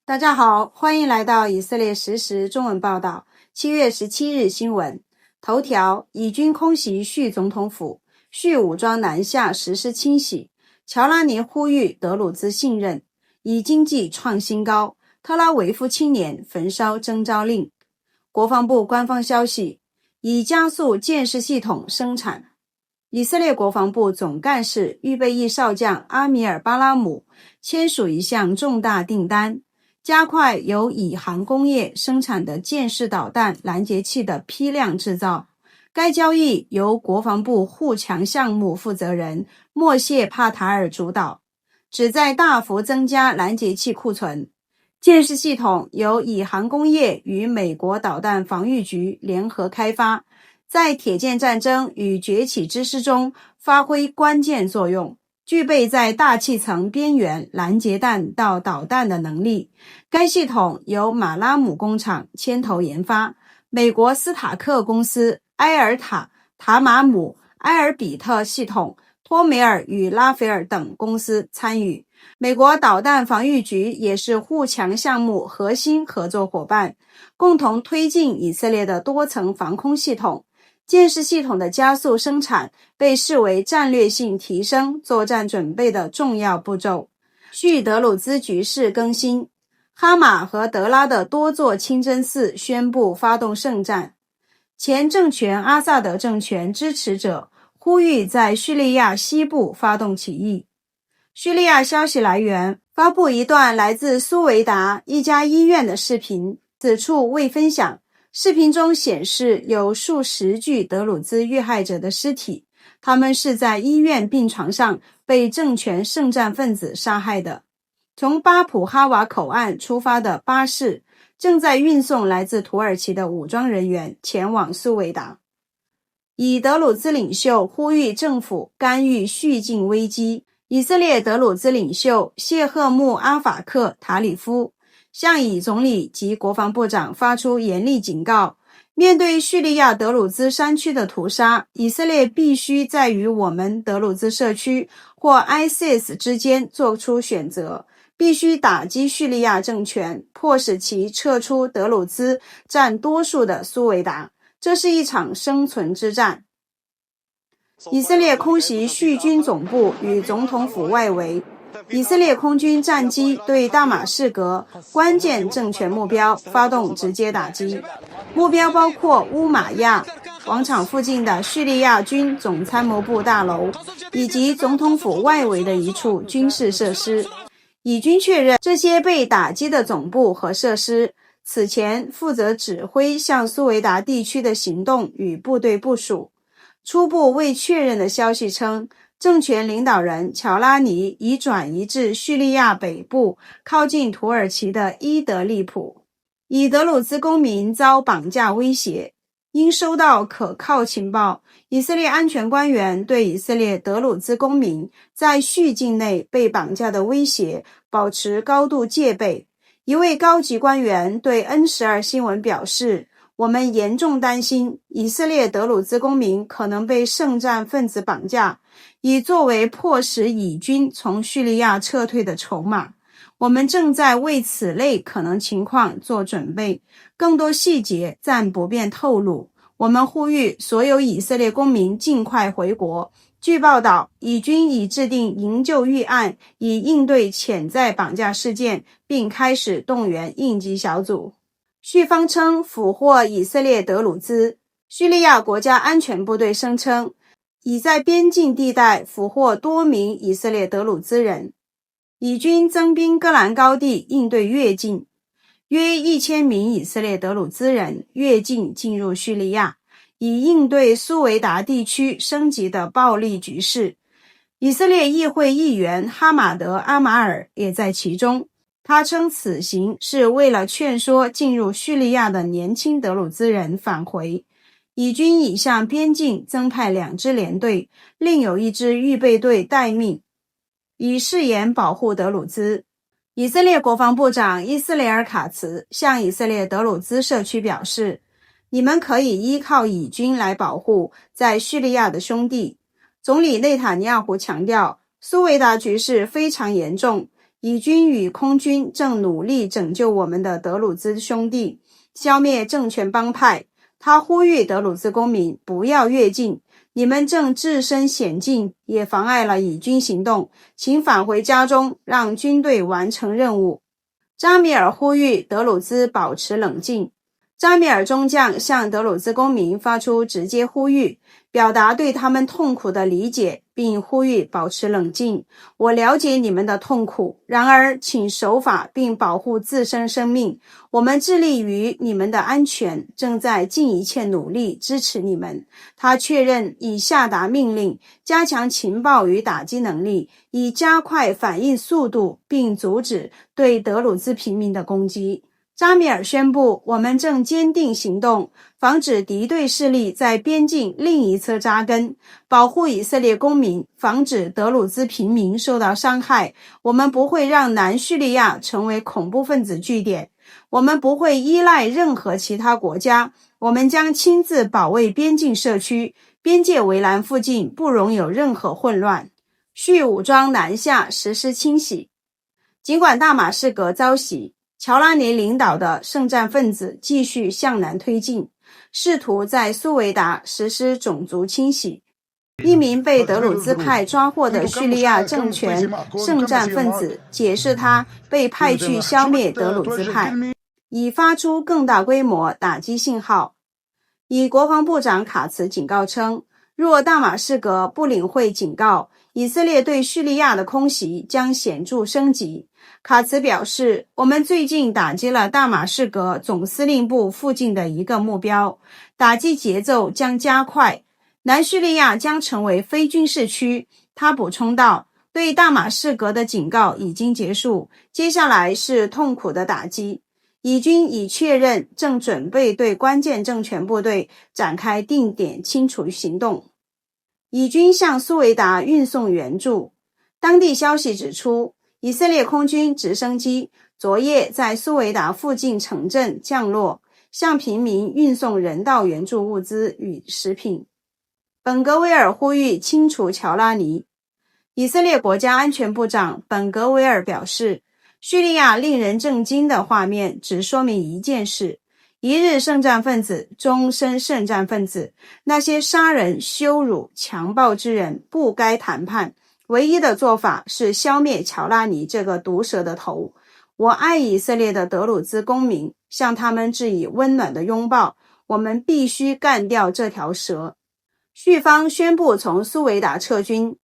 大家好，欢迎来到以色列实时中文报道。7月17日新闻头条：以军空袭叙总统府，叙武装南下实施清洗。乔拉尼呼吁德鲁兹信任，以经济创新高。特拉维夫青年焚烧征召令。国防部官方消息，以加速箭式系统生产。以色列国防部总干事预备役少将阿米尔·巴拉姆签署一项重大订单，加快由以航工业生产的箭式导弹拦截器的批量制造。该交易由国防部护墙项目负责人莫谢·帕塔尔主导，旨在大幅增加拦截器库存。箭式系统由以航工业与美国导弹防御局联合开发，在铁剑战争与崛起之师中发挥关键作用，具备在大气层边缘拦截弹道导弹的能力。该系统由马拉姆工厂牵头研发，美国斯塔克公司、埃尔塔、塔马姆、埃尔比特系统、托梅尔与拉斐尔等公司参与。美国导弹防御局也是护墙项目核心合作伙伴，共同推进以色列的多层防空系统。箭式系统的加速生产被视为战略性提升作战准备的重要步骤。叙德鲁兹局势更新，哈马和德拉的多座清真寺宣布发动圣战。前政权阿萨德政权支持者呼吁在叙利亚西部发动起义。叙利亚消息来源发布一段来自苏维达一家医院的视频，此处未分享。视频中显示有数十具德鲁兹遇害者的尸体，他们是在医院病床上被政权圣战分子杀害的。从巴普哈瓦口岸出发的巴士正在运送来自土耳其的武装人员前往苏维达。以德鲁兹领袖呼吁政府干预叙境危机。以色列德鲁兹领袖谢赫穆阿法克塔里夫向以总理及国防部长发出严厉警告，面对叙利亚德鲁兹山区的屠杀，以色列必须在与我们德鲁兹社区或 ISIS 之间做出选择，必须打击叙利亚政权，迫使其撤出德鲁兹占多数的苏维达。这是一场生存之战。以色列空袭叙军总部与总统府外围。以色列空军战机对大马士革关键政权目标发动直接打击，目标包括乌马亚广场附近的叙利亚军总参谋部大楼以及总统府外围的一处军事设施。以军确认，这些被打击的总部和设施此前负责指挥向苏维达地区的行动与部队部署。初步未确认的消息称，政权领导人乔拉尼已转移至叙利亚北部靠近土耳其的伊德利卜。以德鲁兹公民遭绑架威胁。因收到可靠情报，以色列安全官员对以色列德鲁兹公民在叙境内被绑架的威胁保持高度戒备。一位高级官员对 N12 新闻表示，我们严重担心以色列德鲁兹公民可能被圣战分子绑架，以作为迫使以军从叙利亚撤退的筹码。我们正在为此类可能情况做准备，更多细节暂不便透露。我们呼吁所有以色列公民尽快回国。据报道，以军已制定营救预案，以应对潜在绑架事件，并开始动员应急小组。叙方称俘获以色列德鲁兹。叙利亚国家安全部队声称，已在边境地带俘获多名以色列德鲁兹人。以军增兵戈兰高地应对越境，约1000名以色列德鲁兹人越境进入叙利亚，以应对苏维达地区升级的暴力局势。以色列议会议员哈马德·阿马尔也在其中。他称此行是为了劝说进入叙利亚的年轻德鲁兹人返回。以军已向边境增派2支联队，另有1支预备队待命，以誓言保护德鲁兹。以色列国防部长伊斯雷尔·卡茨向以色列德鲁兹社区表示，你们可以依靠以军来保护在叙利亚的兄弟。总理内塔尼亚胡强调，苏维达局势非常严重，以军与空军正努力拯救我们的德鲁兹兄弟，消灭政权帮派。他呼吁德鲁兹公民不要越境，你们正置身险境，也妨碍了以军行动，请返回家中，让军队完成任务。扎米尔呼吁德鲁兹保持冷静。扎米尔中将向德鲁兹公民发出直接呼吁，表达对他们痛苦的理解，并呼吁保持冷静。我了解你们的痛苦，然而请守法并保护自身生命。我们致力于你们的安全，正在尽一切努力支持你们。他确认已下达命令，加强情报与打击能力，以加快反应速度，并阻止对德鲁兹平民的攻击。扎米尔宣布，我们正坚定行动，防止敌对势力在边境另一侧扎根，保护以色列公民，防止德鲁兹平民受到伤害。我们不会让南叙利亚成为恐怖分子据点，我们不会依赖任何其他国家，我们将亲自保卫边境社区，边界围栏附近不容有任何混乱。叙武装南下实施清洗。尽管大马士革遭袭，乔拉尼领导的圣战分子继续向南推进，试图在苏维达实施种族清洗。一名被德鲁兹派抓获的叙利亚政权圣战分子解释他被派去消灭德鲁兹派，以发出更大规模打击信号。以国防部长卡茨警告称，若大马士革不领会警告，以色列对叙利亚的空袭将显著升级。卡茨表示，我们最近打击了大马士革总司令部附近的一个目标，打击节奏将加快，南叙利亚将成为非军事区。他补充道，对大马士革的警告已经结束，接下来是痛苦的打击。以军已确认正准备对关键政权部队展开定点清除行动。以军向苏维达运送援助。当地消息指出，以色列空军直升机昨夜在苏维达附近城镇降落，向平民运送人道援助物资与食品。本格维尔呼吁清除乔拉尼。以色列国家安全部长本格维尔表示，叙利亚令人震惊的画面只说明一件事：一日圣战分子，终身圣战分子。那些杀人、羞辱、强暴之人不该谈判，唯一的做法是消灭乔拉尼这个毒蛇的头。我爱以色列的德鲁兹公民，向他们致以温暖的拥抱。我们必须干掉这条蛇。叙方宣布从苏维达撤军。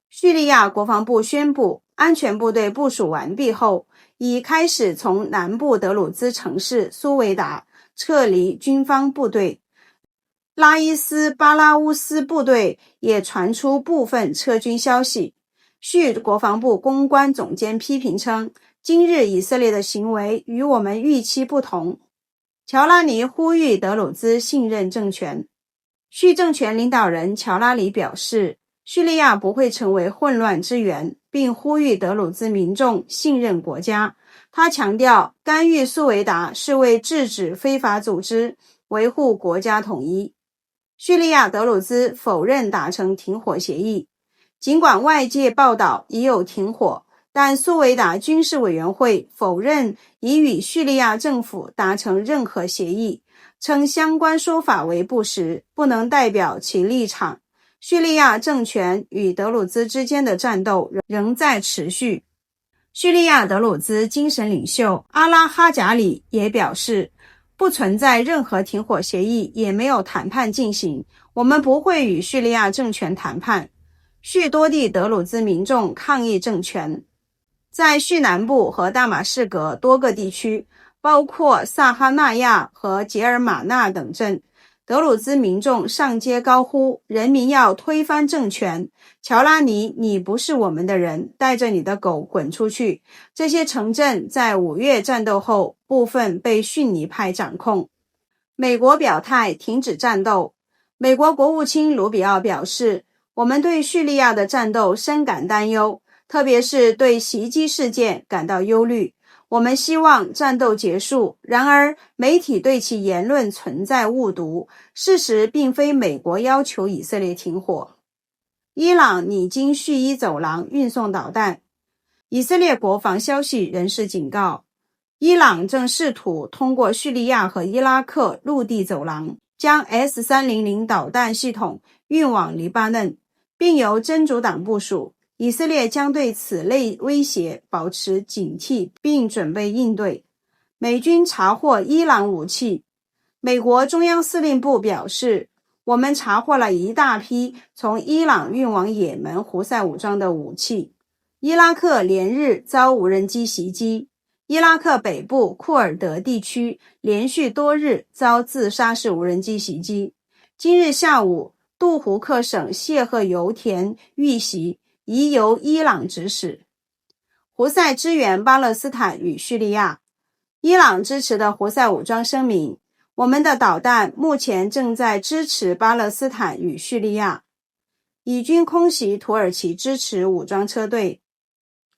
叙利亚国防部宣布，安全部队部署完毕后，已开始从南部德鲁兹城市苏维达撤离军方部队。拉伊斯巴拉乌斯部队也传出部分撤军消息。叙国防部公关总监批评称，今日以色列的行为与我们预期不同。乔拉尼呼吁德鲁兹信任政权。叙政权领导人乔拉尼表示，叙利亚不会成为混乱之源，并呼吁德鲁兹民众信任国家。他强调，干预苏维达是为制止非法组织，维护国家统一。叙利亚德鲁兹否认达成停火协议。尽管外界报道已有停火，但苏维达军事委员会否认已与叙利亚政府达成任何协议，称相关说法为不实，不能代表其立场。叙利亚政权与德鲁兹之间的战斗仍在持续。叙利亚德鲁兹精神领袖阿拉哈贾里也表示，不存在任何停火协议，也没有谈判进行，我们不会与叙利亚政权谈判。叙多地德鲁兹民众抗议政权。在叙南部和大马士革多个地区，包括萨哈纳亚和杰尔马纳等镇，德鲁兹民众上街高呼，人民要推翻政权，乔拉尼，你不是我们的人，带着你的狗滚出去。这些城镇在5月战斗后，部分被逊尼派掌控。美国表态停止战斗。美国国务卿卢比奥表示，我们对叙利亚的战斗深感担忧，特别是对袭击事件感到忧虑。我们希望战斗结束，然而媒体对其言论存在误读，事实并非美国要求以色列停火。伊朗拟经叙伊走廊运送导弹。以色列国防消息人士警告，伊朗正试图通过叙利亚和伊拉克陆地走廊将 S-300 导弹系统运往黎巴嫩，并由真主党部署。以色列将对此类威胁保持警惕并准备应对。美军查获伊朗武器。美国中央司令部表示，我们查获了一大批从伊朗运往也门胡塞武装的武器。伊拉克连日遭无人机袭击。伊拉克北部库尔德地区连续多日遭自杀式无人机袭击。今日下午，杜胡克省谢赫油田遇袭，疑由伊朗指使。胡塞支援巴勒斯坦与叙利亚。伊朗支持的胡塞武装声明，我们的导弹目前正在支持巴勒斯坦与叙利亚。以军空袭土耳其支持武装车队。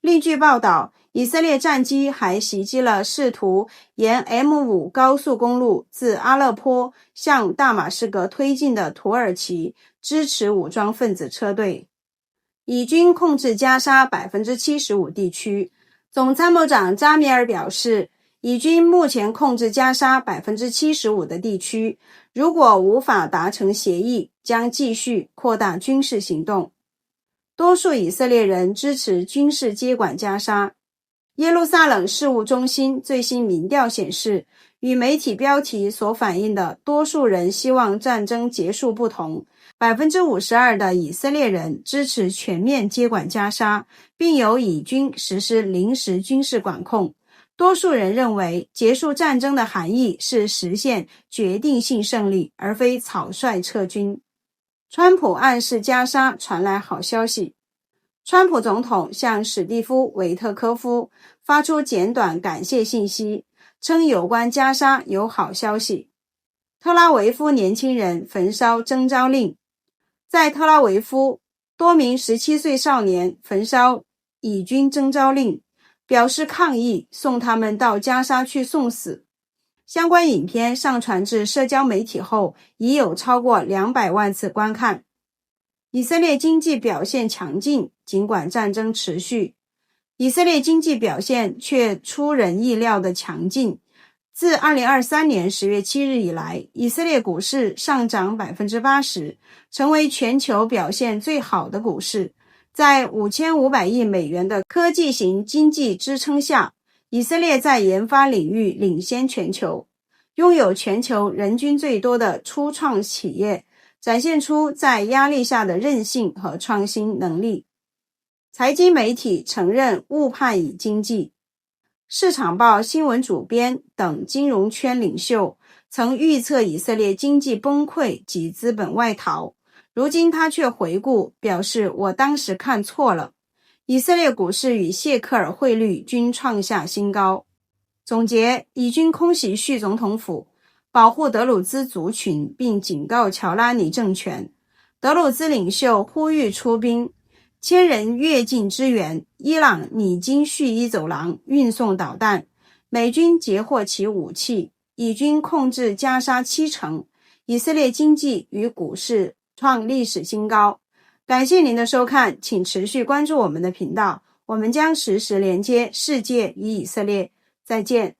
另据报道，以色列战机还袭击了试图沿 M5 高速公路自阿勒颇向大马士革推进的土耳其支持武装分子车队。以军控制加沙 75% 地区。总参谋长扎米尔表示，以军目前控制加沙 75% 的地区，如果无法达成协议，将继续扩大军事行动。多数以色列人支持军事接管加沙。耶路撒冷事务中心最新民调显示，与媒体标题所反映的多数人希望战争结束不同， 52% 的以色列人支持全面接管加沙，并由以军实施临时军事管控。多数人认为，结束战争的含义是实现决定性胜利，而非草率撤军。川普暗示加沙传来好消息。川普总统向史蒂夫·维特科夫发出简短感谢信息，称有关加沙有好消息。特拉维夫年轻人焚烧征召令。在特拉维夫，多名17岁少年焚烧以军征召令，表示抗议，送他们到加沙去送死。相关影片上传至社交媒体后，已有超过200万次观看。以色列经济表现强劲，尽管战争持续。以色列经济表现却出人意料的强劲。自2023年10月7日以来，以色列股市上涨 80%， 成为全球表现最好的股市。在5500亿美元的科技型经济支撑下，以色列在研发领域领先全球，拥有全球人均最多的初创企业，展现出在压力下的韧性和创新能力。财经媒体承认误判以经济。市场报新闻主编等金融圈领袖曾预测以色列经济崩溃及资本外逃，如今他却回顾表示，我当时看错了。以色列股市与谢克尔汇率均创下新高。总结，以军空袭叙总统府，保护德鲁兹族群，并警告乔拉尼政权。德鲁兹领袖呼吁出兵，千人跃进支援。伊朗拟经叙伊走廊运送导弹，美军截获其武器。以军控制加沙70%，以色列经济与股市创历史新高。感谢您的收看，请持续关注我们的频道，我们将实时连接世界与以色列。再见。